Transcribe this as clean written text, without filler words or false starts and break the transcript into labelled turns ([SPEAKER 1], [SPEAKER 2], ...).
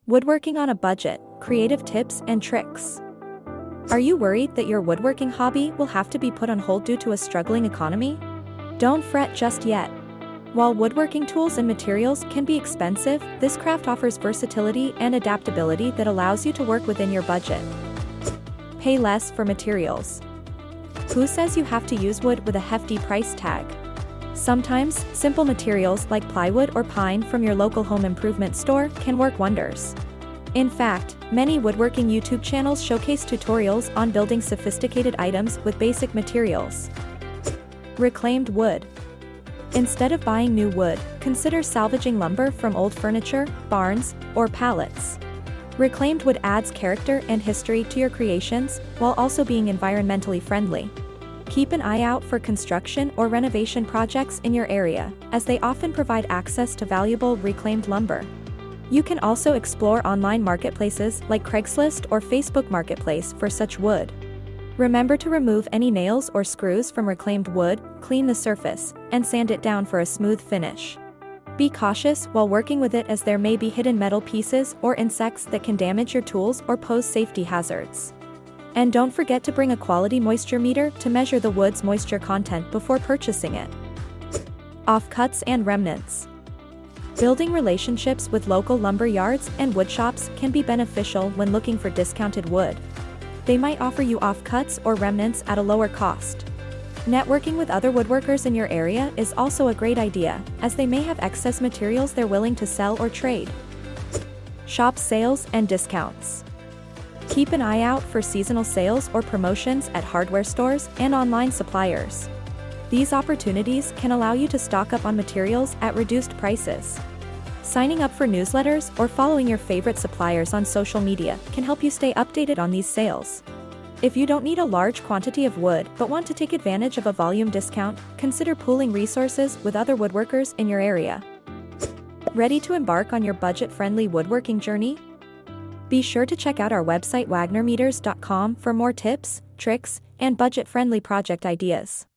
[SPEAKER 1] Woodworking on a budget, creative tips and tricks. Are you worried that your woodworking hobby will have to be put on hold due to a struggling economy? Don't fret just yet. While woodworking tools and materials can be expensive, this craft offers versatility and adaptability that allows you to work within your budget. Pay less for materials. Who says you have to use wood with a hefty price tag? Sometimes, simple materials like plywood or pine from your local home improvement store can work wonders. In fact, many woodworking YouTube channels showcase tutorials on building sophisticated items with basic materials. Reclaimed wood. Instead of buying new wood, consider salvaging lumber from old furniture, barns, or pallets. Reclaimed wood adds character and history to your creations, while also being environmentally friendly. Keep an eye out for construction or renovation projects in your area, as they often provide access to valuable reclaimed lumber. You can also explore online marketplaces like Craigslist or Facebook Marketplace for such wood. Remember to remove any nails or screws from reclaimed wood, clean the surface, and sand it down for a smooth finish. Be cautious while working with it, as there may be hidden metal pieces or insects that can damage your tools or pose safety hazards. And don't forget to bring a quality moisture meter to measure the wood's moisture content before purchasing it. Offcuts and remnants. Building relationships with local lumber yards and wood shops can be beneficial when looking for discounted wood. They might offer you offcuts or remnants at a lower cost. Networking with other woodworkers in your area is also a great idea, as they may have excess materials they're willing to sell or trade. Shop sales and discounts. Keep an eye out for seasonal sales or promotions at hardware stores and online suppliers. These opportunities can allow you to stock up on materials at reduced prices. Signing up for newsletters or following your favorite suppliers on social media can help you stay updated on these sales. If you don't need a large quantity of wood but want to take advantage of a volume discount, consider pooling resources with other woodworkers in your area. Ready to embark on your budget-friendly woodworking journey? Be sure to check out our website wagnermeters.com for more tips, tricks, and budget-friendly project ideas.